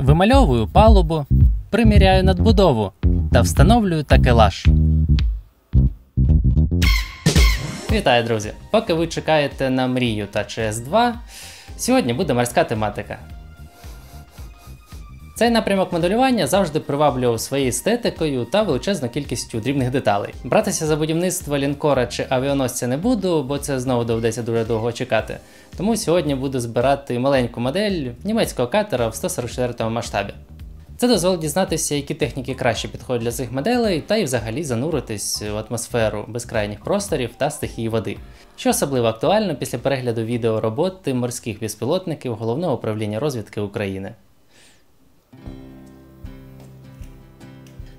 Вимальовую палубу, приміряю надбудову та встановлюю такелаж. Вітаю, друзі! Поки ви чекаєте на Мрію та CS2, сьогодні буде морська тематика. Цей напрямок моделювання завжди приваблював своєю естетикою та величезною кількістю дрібних деталей. Братися за будівництво лінкора чи авіаносця не буду, бо це знову доведеться дуже довго чекати. Тому сьогодні буду збирати маленьку модель німецького катера в 144 масштабі. Це дозволить дізнатися, які техніки краще підходять для цих моделей, та й взагалі зануритись в атмосферу безкрайніх просторів та стихії води. Що особливо актуально після перегляду відео роботи морських безпілотників Головного управління розвідки України.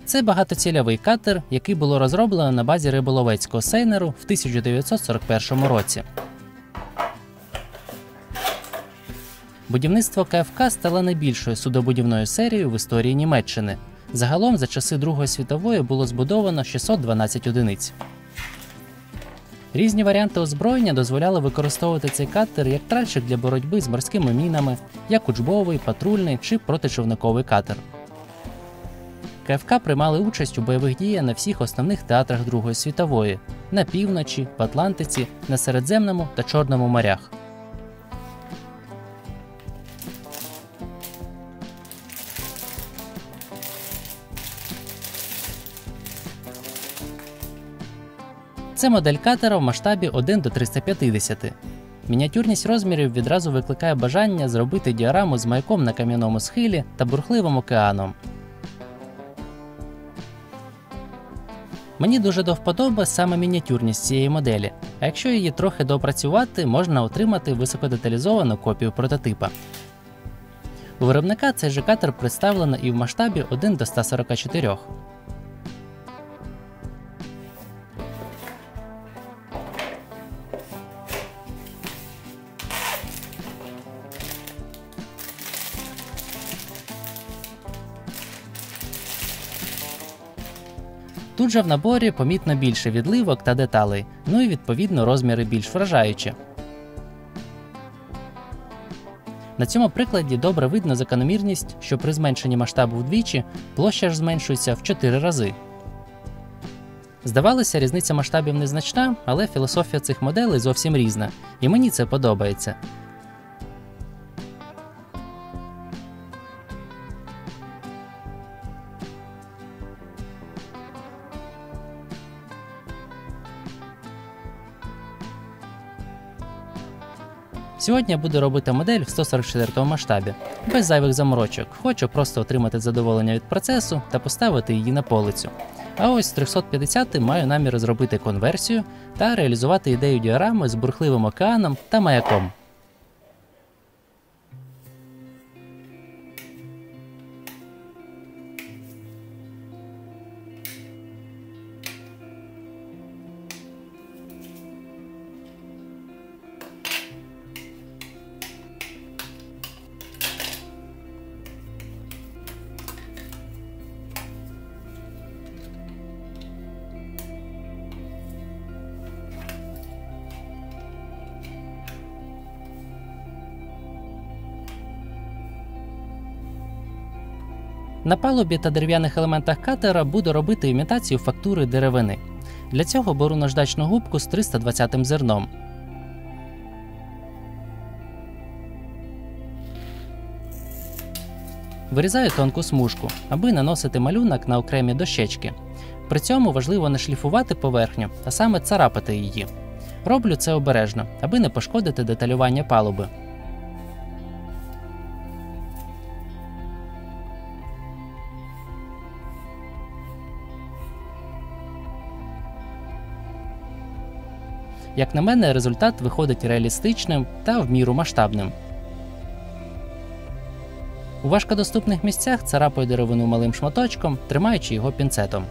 Це багатоцільовий катер, який було розроблено на базі риболовецького сейнеру в 1941 році. Будівництво КФК стало найбільшою судобудівною серією в історії Німеччини. Загалом за часи Другої світової було збудовано 612 одиниць. Різні варіанти озброєння дозволяли використовувати цей катер як тральщик для боротьби з морськими мінами, як учбовий, патрульний чи протичовниковий катер. КФК приймали участь у бойових діях на всіх основних театрах Другої світової – на півночі, в Атлантиці, на Середземному та Чорному морях. Це модель катера в масштабі 1 до 350. Мініатюрність розмірів відразу викликає бажання зробити діораму з маяком на кам'яному схилі та бурхливим океаном. Мені дуже до вподоби саме мініатюрність цієї моделі, а якщо її трохи доопрацювати, можна отримати високодеталізовану копію прототипа. У виробника цей же катер представлено і в масштабі 1 до 144. Тут же в наборі помітно більше відливок та деталей, ну і відповідно розміри більш вражаючі. На цьому прикладі добре видно закономірність, що при зменшенні масштабу вдвічі площа ж зменшується в 4 рази. Здавалося, різниця масштабів незначна, але філософія цих моделей зовсім різна, і мені це подобається. Сьогодні я буду робити модель в 144 масштабі, без зайвих заморочок, хочу просто отримати задоволення від процесу та поставити її на полицю. А ось з 350 маю намір зробити конверсію та реалізувати ідею діорами з бурхливим океаном та маяком. На палубі та дерев'яних елементах катера буду робити імітацію фактури деревини. Для цього беру наждачну губку з 320 зерном. Вирізаю тонку смужку, аби наносити малюнок на окремі дощечки. При цьому важливо не шліфувати поверхню, а саме царапати її. Роблю це обережно, аби не пошкодити деталювання палуби. Як на мене, результат виходить реалістичним та в міру масштабним. У важкодоступних місцях царапаю деревину малим шматочком, тримаючи його пінцетом.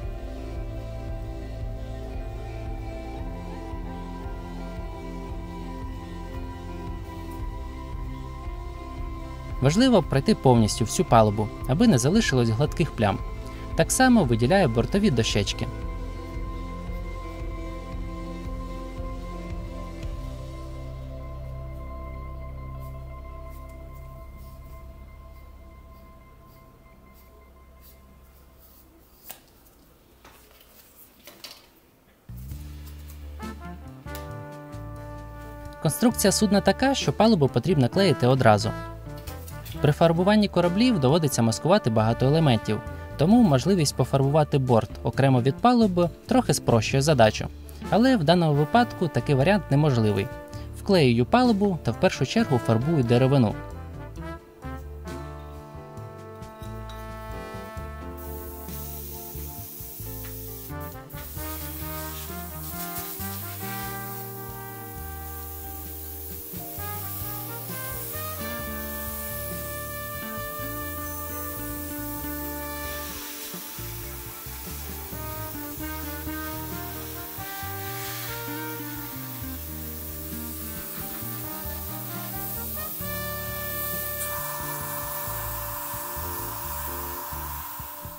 Важливо пройти повністю всю палубу, аби не залишилось гладких плям. Так само виділяю бортові дощечки. Конструкція судна така, що палубу потрібно клеїти одразу. При фарбуванні кораблів доводиться маскувати багато елементів, тому можливість пофарбувати борт окремо від палуби трохи спрощує задачу. Але в даному випадку такий варіант неможливий. Вклеюю палубу та в першу чергу фарбую деревину.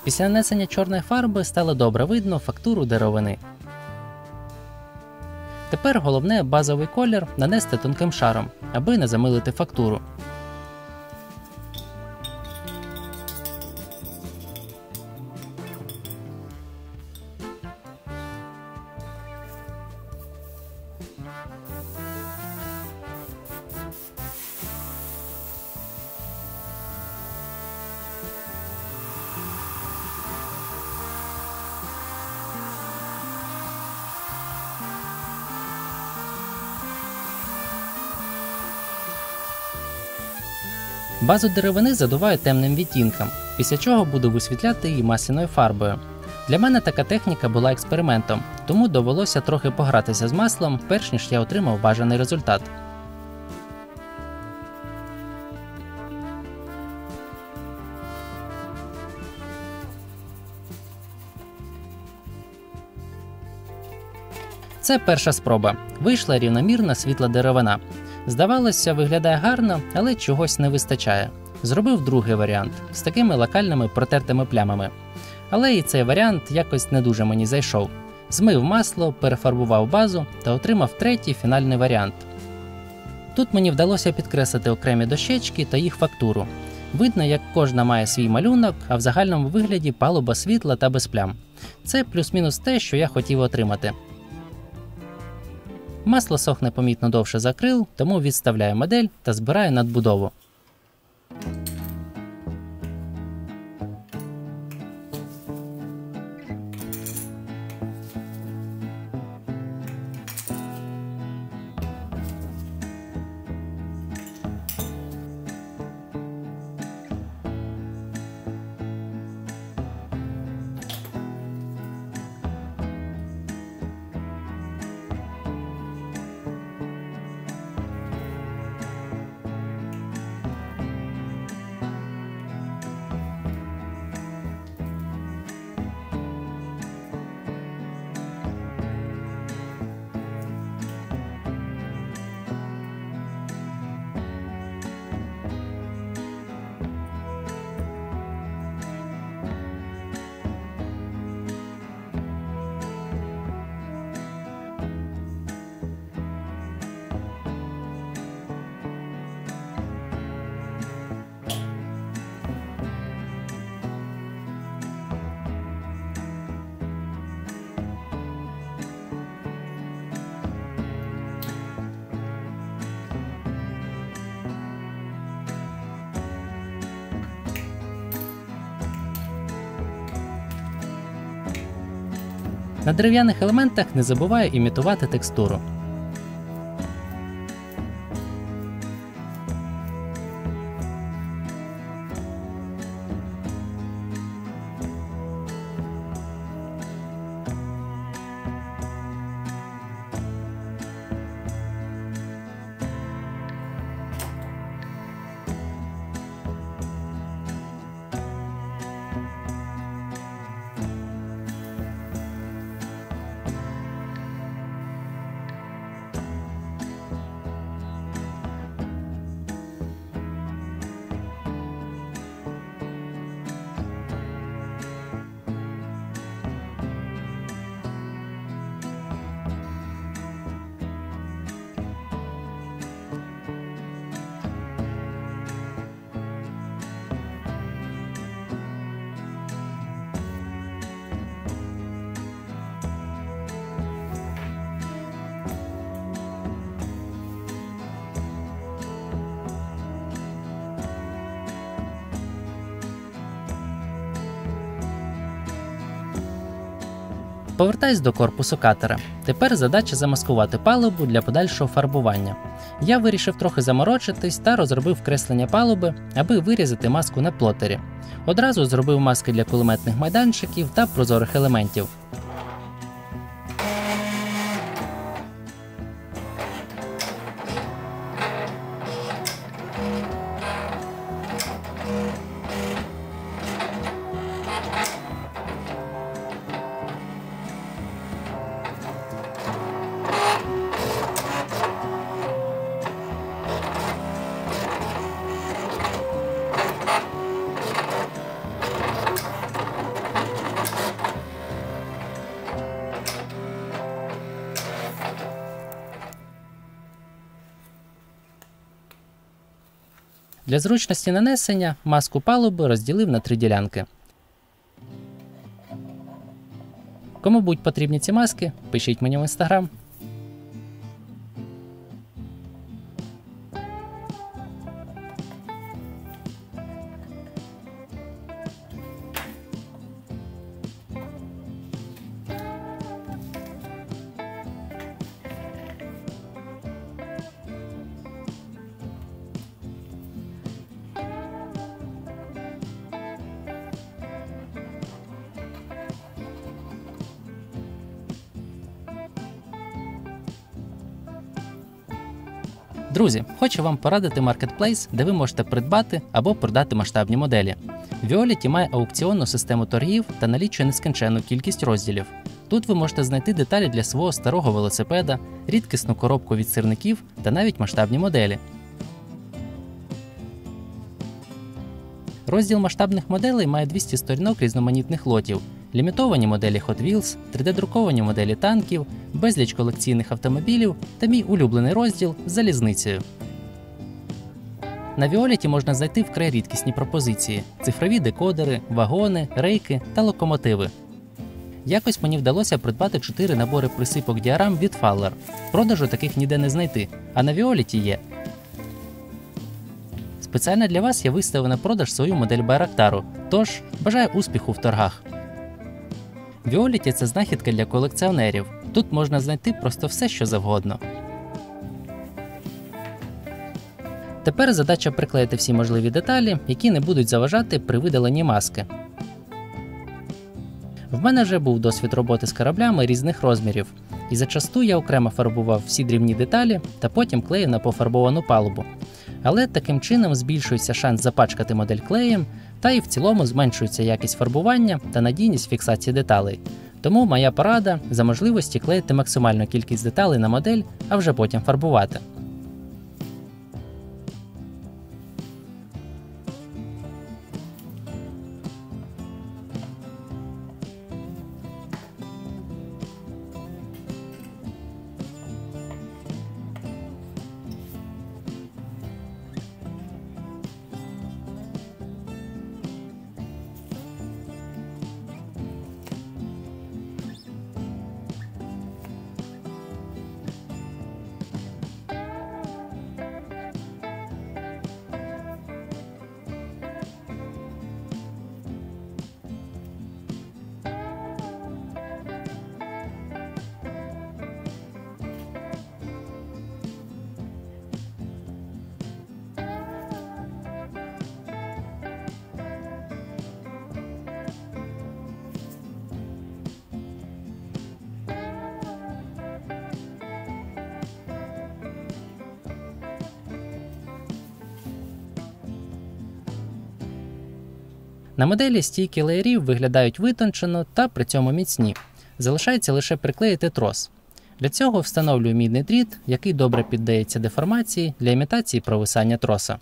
Після нанесення чорної фарби стало добре видно фактуру деревини. Тепер головне базовий колір нанести тонким шаром, аби не замилити фактуру. Базу деревини задуваю темним відтінком, після чого буду висвітляти її масляною фарбою. Для мене така техніка була експериментом, тому довелося трохи погратися з маслом, перш ніж я отримав бажаний результат. Це перша спроба. Вийшла рівномірна світла деревина. Здавалося, виглядає гарно, але чогось не вистачає. Зробив другий варіант з такими локальними протертими плямами. Але і цей варіант якось не дуже мені зайшов. Змив масло, перефарбував базу та отримав третій фінальний варіант. Тут мені вдалося підкреслити окремі дощечки та їх фактуру. Видно, як кожна має свій малюнок, а в загальному вигляді палуба світла та без плям. Це плюс-мінус те, що я хотів отримати. Масло сохне помітно довше за акрил, тому відставляю модель та збираю надбудову. На дерев'яних елементах не забуваю імітувати текстуру. Повертаюсь до корпусу катера. Тепер задача замаскувати палубу для подальшого фарбування. Я вирішив трохи заморочитись та розробив креслення палуби, аби вирізати маску на плотері. Одразу зробив маски для кулеметних майданчиків та прозорих елементів. Для зручності нанесення маску палуби розділив на 3 ділянки. Кому будуть потрібні ці маски, пишіть мені в Instagram. Друзі, хочу вам порадити маркетплейс, де ви можете придбати або продати масштабні моделі. Violet має аукціонну систему торгів та налічує нескінченну кількість розділів. Тут ви можете знайти деталі для свого старого велосипеда, рідкісну коробку від сирників та навіть масштабні моделі. Розділ масштабних моделей має 200 сторінок різноманітних лотів, лімітовані моделі Hot Wheels, 3D-друковані моделі танків, безліч колекційних автомобілів та мій улюблений розділ з залізницею. На Violet можна знайти вкрай рідкісні пропозиції – цифрові декодери, вагони, рейки та локомотиви. Якось мені вдалося придбати 4 набори присипок діарам від Faller. Продажу таких ніде не знайти, а на Violet є. Спеціально для вас я виставив на продаж свою модель Байрактару, тож бажаю успіху в торгах. Violet – це знахідка для колекціонерів. Тут можна знайти просто все, що завгодно. Тепер задача приклеїти всі можливі деталі, які не будуть заважати при видаленні маски. В мене вже був досвід роботи з кораблями різних розмірів, і зачасту я окремо фарбував всі дрібні деталі та потім клеїв на пофарбовану палубу. Але таким чином збільшується шанс запачкати модель клеєм, та і в цілому зменшується якість фарбування та надійність фіксації деталей. Тому моя порада – за можливості клеїти максимальну кількість деталей на модель, а вже потім фарбувати. На моделі стійки леєрів виглядають витончено та при цьому міцні. Залишається лише приклеїти трос. Для цього встановлюю мідний дріт, який добре піддається деформації для імітації провисання троса.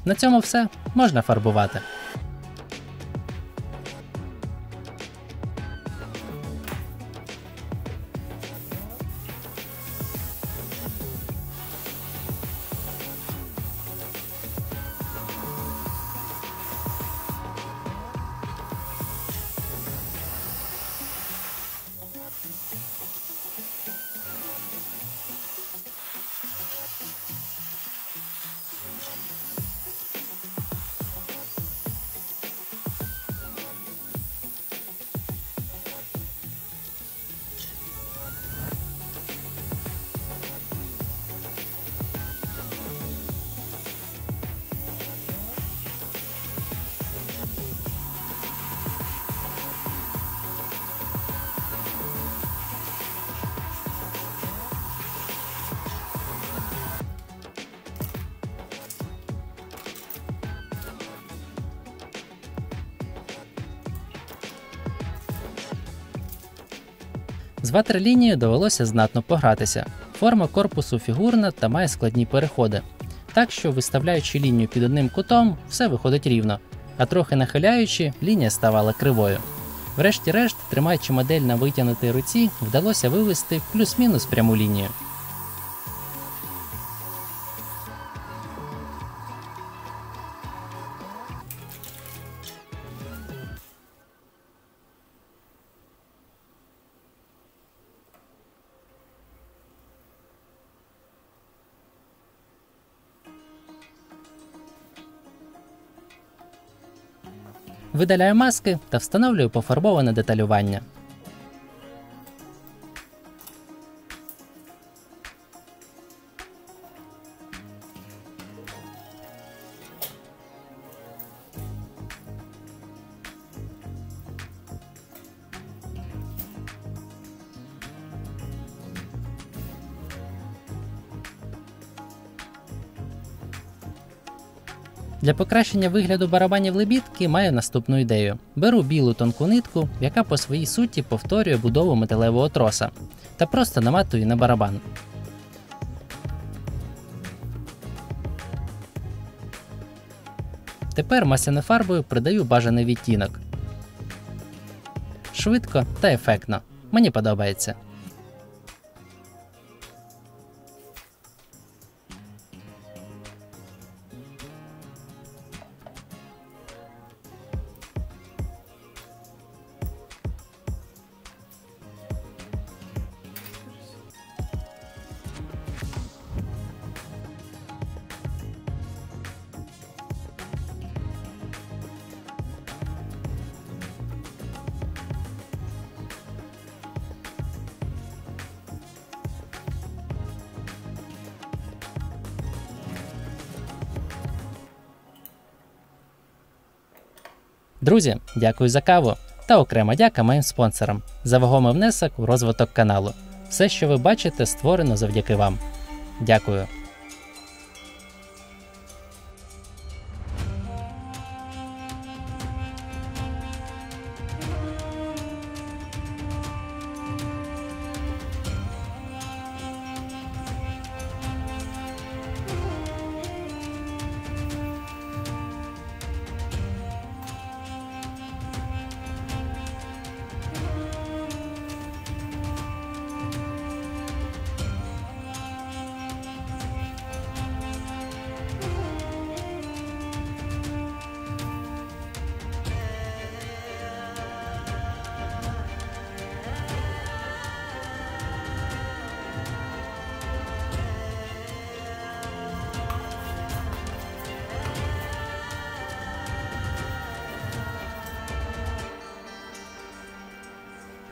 На цьому все, можна фарбувати. З ватерлінією довелося знатно погратися. Форма корпусу фігурна та має складні переходи. Так що, виставляючи лінію під одним кутом, все виходить рівно, а трохи нахиляючи, лінія ставала кривою. Врешті-решт, тримаючи модель на витягнутій руці, вдалося вивести плюс-мінус пряму лінію. Видаляю маски та встановлюю пофарбоване деталювання. Для покращення вигляду барабанів лебідки маю наступну ідею. Беру білу тонку нитку, яка по своїй суті повторює будову металевого троса, та просто наматую на барабан. Тепер масляною фарбою придаю бажаний відтінок. Швидко та ефектно. Мені подобається. Друзі, дякую за каву та окрема дяка моїм спонсорам за вагомий внесок у розвиток каналу. Все, що ви бачите, створено завдяки вам. Дякую.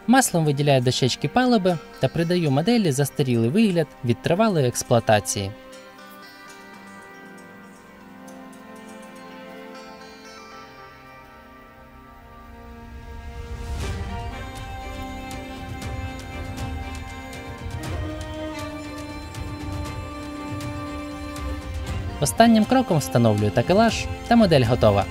Маслом виділяю дощечки палуби та придаю моделі застарілий вигляд від тривалої експлуатації. Останнім кроком встановлюю такелаж та модель готова.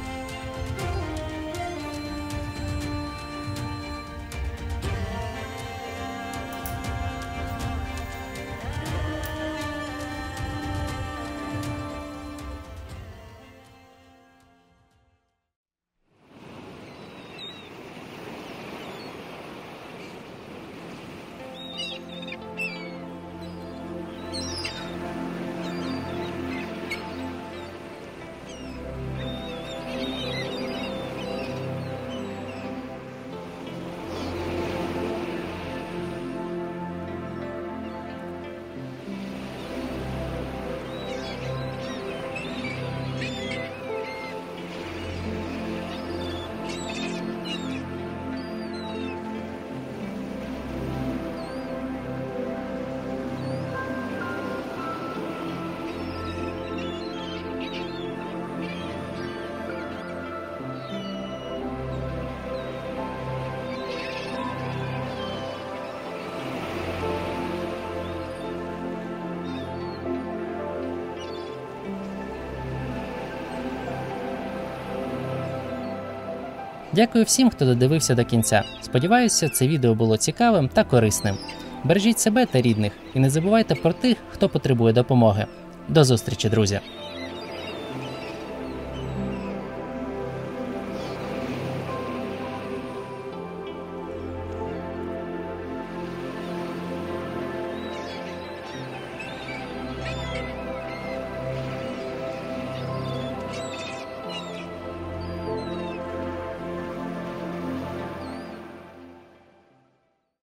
Дякую всім, хто додивився до кінця. Сподіваюся, це відео було цікавим та корисним. Бережіть себе та рідних і не забувайте про тих, хто потребує допомоги. До зустрічі, друзі!